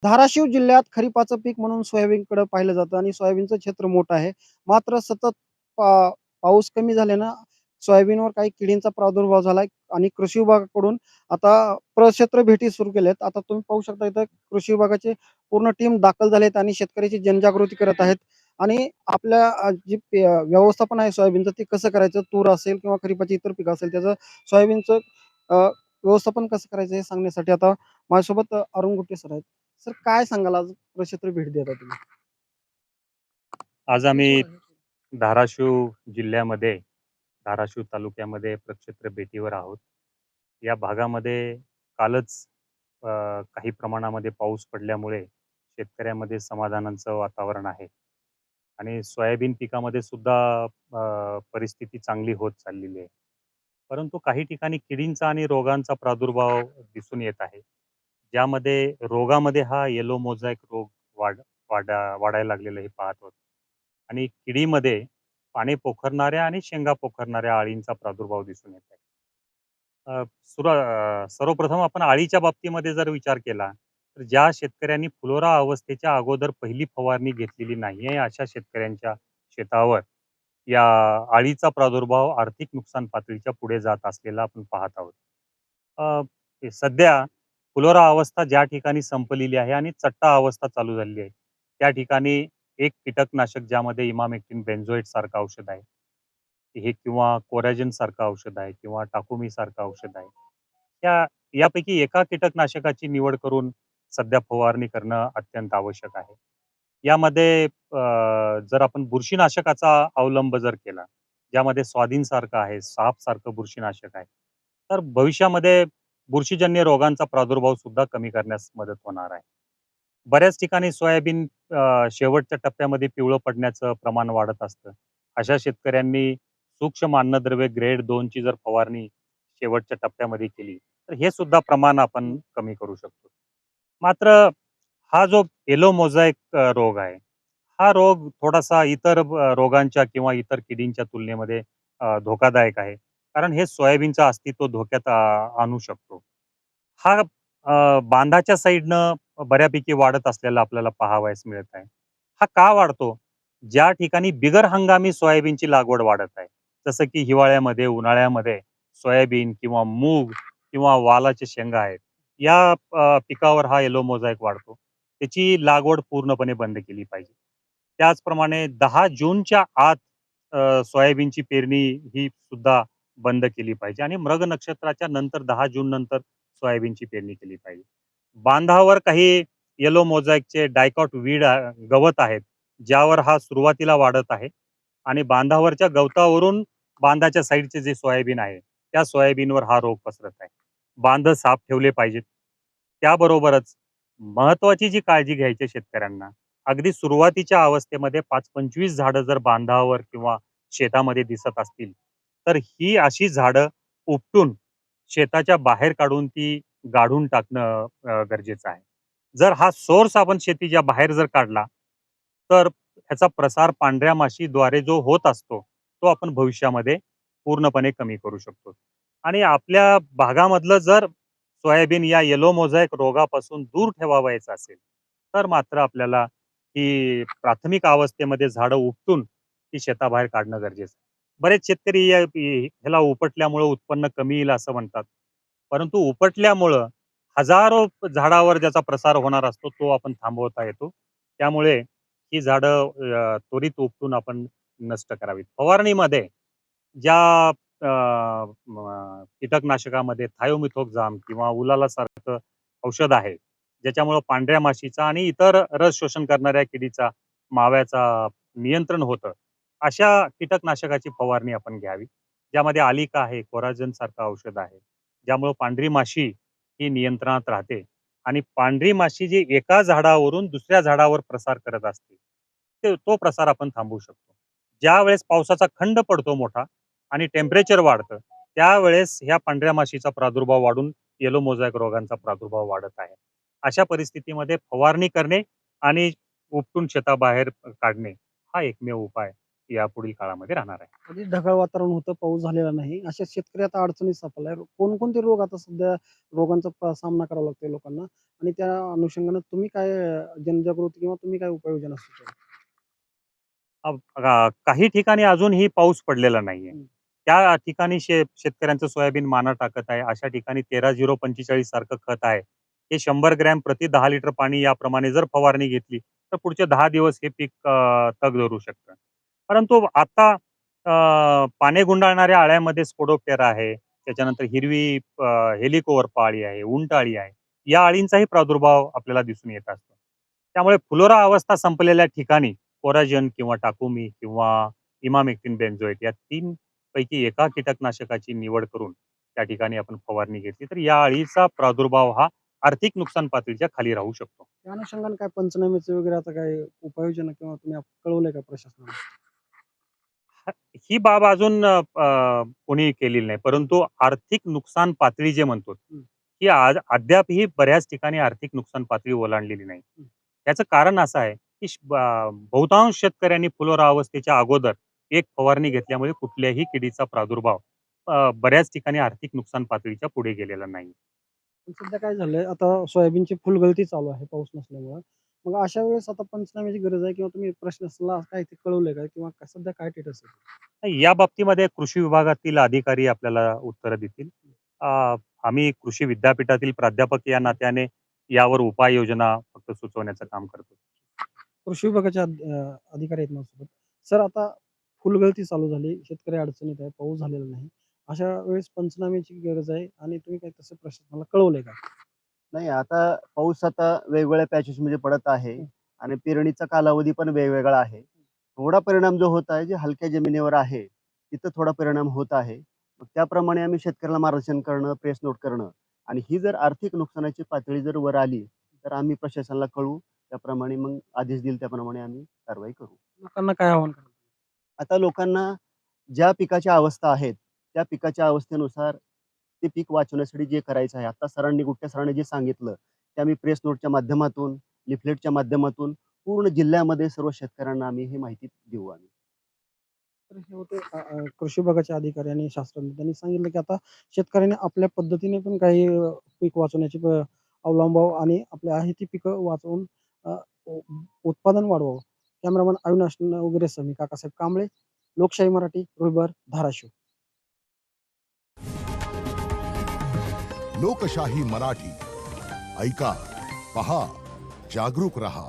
धाराशिव जिल्ह्यात खरीपाचं पीक म्हणून सोयाबीनकडे पाहिलं जातं आणि सोयाबीनचं क्षेत्र मोठं आहे. मात्र सतत पाऊस कमी झाल्यानं सोयाबीनवर काही किडींचा प्रादुर्भाव झालाय आणि कृषी विभागाकडून आता प्रक्षेत्र भेटी सुरू केल्यात. आता तुम्ही पाहू शकता इथं कृषी विभागाची पूर्ण टीम दाखल झालेत आणि शेतकऱ्याची जनजागृती करत आहेत. आणि आपल्या जी व्यवस्थापन आहे सोयाबीनचं ते कसं करायचं, तूर असेल किंवा खरीपाची इतर पिकं असेल त्याचं सोयाबीनचं अ, व्यवस्थापन कसं करायचं हे सांगण्यासाठी आता माझ्यासोबत अरुण गुट्टे सर आहेत. सर काय सांगाल आज प्रक्षेत्र भेट देता तुम्ही? आज आम्ही धाराशिव जिल्ह्यामध्ये, धाराशिव तालुक्यामध्ये प्रक्षेत्र भेटीवर आहोत. या भागामध्ये कालच काही प्रमाणामध्ये पाऊस पडल्यामुळे शेतकऱ्यामध्ये समाधानाचं वातावरण आहे आणि सोयाबीन पिकामध्ये सुद्धा परिस्थिती चांगली होत चाललेली आहे. परंतु काही ठिकाणी किडींचा आणि रोगांचा प्रादुर्भाव दिसून येत आहे. ज्यामध्ये रोगामध्ये हा येलो मोझॅक रोग वाढायला लागलेलं हे पाहत आहोत. आणि किडीमध्ये पाने पोखरणाऱ्या आणि शेंगा पोखरणाऱ्या अळींचा प्रादुर्भाव दिसून येत आहे. सर्वप्रथम आपण अळीच्या बाबतीमध्ये जर विचार केला, तर ज्या शेतकऱ्यांनी फुलोरा अवस्थेच्या अगोदर पहिली फवारणी घेतलेली नाही आहे, अशा शेतकऱ्यांच्या शेतावर या अळीचा प्रादुर्भाव आर्थिक नुकसान पातळीच्या पुढे जात असलेला आपण पाहत आहोत. सध्या फुलोरा अवस्था ज्या ठिकाणी संपलेली आहे आणि चट्टा अवस्था चालू झालेली आहे, त्या ठिकाणी एक कीटकनाशक ज्यामध्ये इमामेक्टिन बेन्झोएट सारखं औषध आहे, हे किंवा कोरॅजन सारखं औषध आहे किंवा टाकोमी सारखं औषध आहे. या यापैकी एका कीटकनाशकाची निवड करून सध्या फवारणी करणं अत्यंत आवश्यक आहे. यामध्ये जर आपण बुरशीनाशकाचा अवलंब जर केला, ज्यामध्ये स्वाधीन सारखं आहे, साप सारखं बुरशीनाशक आहे, तर भविष्यामध्ये बुरशीजन्य रोगांचा प्रादुर्भाव सुद्धा कमी करण्यास मदत होणार आहे. बऱ्याच ठिकाणी सोयाबीन शेवटच्या टप्प्यामध्ये पिवळं पडण्याचं प्रमाण वाढत असतं. अशा शेतकऱ्यांनी सूक्ष्म अन्नद्रव्य ग्रेड 2 ची जर फवारणी शेवटच्या टप्प्यामध्ये केली, तर हे सुद्धा प्रमाण आपण कमी करू शकतो. मात्र हा जो येलो मोझॅक रोग आहे, हा रोग थोडासा इतर रोगांच्या किंवा इतर किडींच्या तुलनेमध्ये धोकादायक आहे. कारण हे सोयाबीनचं अस्तित्व धोक्यात आणू शकतो. हा बांधाच्या साईडनं बऱ्यापैकी वाढत असलेला आपल्याला पाहावयास मिळत आहे. हा का वाढतो? ज्या ठिकाणी बिगर हंगामी सोयाबीनची लागवड वाढत आहे. जसं की हिवाळ्यामध्ये, उन्हाळ्यामध्ये सोयाबीन किंवा मूग किंवा वालाच्या शेंगा आहेत. या पिकावर हा येलो मोझॅक वाढतो. त्याची लागवड पूर्णपणे बंद केली पाहिजे. त्याचप्रमाणे 10 जूनच्या आत सोयाबीनची पेरणी ही सुद्धा बंद केली पाहिजे आणि मृग नक्षत्राच्या नंतर 10 जून नंतर सोयाबीनची पेरणी केली पाहिजे. बांधावर काही येलो मोझॅकचे डायकॉट गवत आहेत, ज्यावर हा सुरुवातीला वाढत आहे आणि बांधावरच्या गवतावरून बांधाच्या साईडचे जे सोयाबीन आहे, त्या सोयाबीनवर हा रोग पसरत आहे. बांध साफ ठेवले पाहिजेत. त्याबरोबरच महत्त्वाची जी काळजी घ्यायची आहे शेतकऱ्यांना, अगदी सुरुवातीच्या अवस्थेमध्ये 5-25 झाडं जर बांधावर किंवा शेतामध्ये दिसत असतील, तर ही अशी झाडं उपटून शेताच्या बाहेर काढून ती गाढून टाकणं गरजेचं आहे. जर हा सोर्स आपण शेतीच्या बाहेर जर काढला, तर ह्याचा प्रसार पांढऱ्या माशीद्वारे जो होत असतो, तो आपण भविष्यामध्ये पूर्णपणे कमी करू शकतो. आणि आपल्या भागामधलं जर सोयाबीन या येलो मोझॅक रोगापासून दूर ठेवावयाचं असेल, तर मात्र आपल्याला ही प्राथमिक अवस्थेमध्ये झाडं उपटून ती शेताबाहेर काढणं गरजेचं आहे. बरेच शेतकरी ह्याला उपटल्यामुळं उत्पन्न कमी येईल असं म्हणतात. परंतु उपटल्यामुळं हजारो झाडावर ज्याचा प्रसार होणार असतो, तो आपण थांबवता येतो. त्यामुळे ही झाडं त्वरित उपटून आपण नष्ट करावीत. फवारणीमध्ये ज्या कीटकनाशकामध्ये थायोमिथोक्झाम किंवा उलाला सारखं औषध आहे, ज्याच्यामुळं पांढऱ्या माशीचा आणि इतर रस शोषण करणाऱ्या किडीचा, माव्याचा नियंत्रण होतं. अशा कीटकनाशकाची फवारणी आपण घ्यावी. ज्यामध्ये आलिका आहे, कोराजेन सारखं औषध आहे. ज्यामुळं पांढरी माशी ही नियंत्रणात राहते आणि पांढरी माशी जी एका झाडावरून दुसऱ्या झाडावर प्रसार करत असते, तो प्रसार आपण थांबवू शकतो. ज्यावेळेस पावसाचा खंड पडतो मोठा आणि टेम्परेचर वाढतं, त्यावेळेस ह्या पांढऱ्या माशीचा प्रादुर्भाव वाढून येलो मोझॅक रोगांचा प्रादुर्भाव वाढत आहे. अशा परिस्थितीमध्ये फवारणी करणे आणि उपटून शेताबाहेर काढणे हा एकमेव उपाय या पुढील काळामध्ये राहणार आहे. कधी ढगाळ वातावरण होतं, पाऊस झालेला नाही. असे शेतकरी आता अडचणीत सापडलाय. कोणकोणते रोग आता सध्या रोगांचा सामना करावा लागतोय लोकांना आणि त्या अनुषंगानं तुम्ही काय जनजागृती किंवा तुम्ही काय उपाययोजना सुचवाल? काही ठिकाणी अजूनही पाऊस पडलेला नाहीये. हं. त्या ठिकाणी शेतकऱ्यांचं सोयाबीन माना टाकत आहे. अशा ठिकाणी 13-0-45 सारखं खत आहे. हे 100 ग्रॅम प्रति 10 लिटर पाणी याप्रमाणे जर फवारणी घेतली, तर पुढचे 10 दिवस हे पीक तग धरू शकतं. परंतु आता पाने गुंडाळणाऱ्या अळ्यामध्ये स्पोडोप्टेरा आहे. त्याच्यानंतर हिरवी हेलिकोवरपा अळी आहे, उंटअळी आहे. या अळींचाही प्रादुर्भाव आपल्याला दिसून येत असतो. त्यामुळे फ्लोरा अवस्था संपलेल्या ठिकाणी कोराजेन किंवा टाकुमी किंवा इमामेक्टिन बेन्झोएट या 3 पैकी एका कीटकनाशकाची निवड करून त्या ठिकाणी आपण फवारणी घेतली, तर या अळीचा प्रादुर्भाव हा आर्थिक नुकसान पातळीच्या खाली राहू शकतो. त्या अनुषंगाने काय पंचनाम्याचे वगैरे आता काय उपाययोजना किंवा तुम्ही कळवलंय का प्रशासनाला? ही बाब अजून कोणी केलेली नाही. परंतु आर्थिक नुकसान पातळी जे म्हणतो, हं. ही अद्यापही बऱ्याच ठिकाणी आर्थिक नुकसान पातळी ओलांडलेली नाही. हं. त्याचं कारण असं आहे, की बहुतांश शेतकऱ्यांनी फुलोरा अवस्थेच्या अगोदर एक फवारणी घेतल्यामुळे कुठल्याही किडीचा प्रादुर्भाव बऱ्याच ठिकाणी आर्थिक नुकसान पातळीच्या पुढे गेलेला नाही. पण सध्या काय झालंय, आता सोयाबीनची फुलगळती चालू आहे पाऊस नसल्यामुळं. मग अशा वेळेस आता पंचनाम्याची गरज आहे किंवा तुम्ही प्रशासनाला काय ते कळवलंय का किंवा सध्या काय स्टेटस आहे? या बाबतीमध्ये कृषी विभागातील अधिकारी आपल्याला उत्तरं देतील. अ, आम्ही कृषी विद्यापीठातील प्राध्यापक या नात्याने यावर उपाययोजना फक्त सुचवण्याचं काम करतो. कृषी विभागाचे अधिकारी आहेत माझ्यासोबत. सर आता फुलगळती चालू झाली, शेतकरी अडचणीत आहे, पाऊस झालेला नाही. अशा वेळेस पंचनाम्याची गरज आहे आणि तुम्ही काय तसं प्रशासनाला कळवलंय का? नाही आता पाऊस आता वेगवेगळ्या पॅचेसमध्ये पडत आहे हं. आणि पेरणीचा कालावधी पण वेगवेगळा आहे. थोडा परिणाम जो होत आहे, जे हलक्या जमिनीवर आहे, तिथं थोडा परिणाम होत आहे. मग त्याप्रमाणे आम्ही शेतकऱ्याला मार्गदर्शन करणं, प्रेस नोट करणं आणि ही जर आर्थिक नुकसानाची पातळी जर वर आली, तर आम्ही प्रशासनाला कळवू. त्याप्रमाणे मग आदेश देईल त्याप्रमाणे आम्ही कारवाई करू. लोकांना काय आव्हान कराल? आता लोकांना ज्या पिकाच्या अवस्था आहेत, त्या पिकाच्या अवस्थेनुसार ते पीक वाचवण्यासाठी जे करायचं आहे. आता गुट्टे सरांनी जे सांगितलं, ते आम्ही प्रेस नोटच्या माध्यमातून, लिफलेटच्या माध्यमातून पूर्ण जिल्ह्यामध्ये सर्व शेतकऱ्यांना आम्ही ही माहिती देऊ आम्ही. तर हे होते कृषी विभागाचे अधिकारी आणि शास्त्रज्ञ. त्यांनी सांगितलं की आता शेतकऱ्यांनी आपल्या पद्धतीने पण काही पीक वाचवण्याची अवलंबावं आणि आपली आहे ती पिकं वाचवून अ, उ उत्पादन वाढवावं. कॅमेरामन अविनाश वगैरे सह मी काकासाहेब कांबळे, लोकशाही मराठी, रुईबर, धाराशिव. लोकशाही मराठी ऐका, पहा, जागरूक रहा.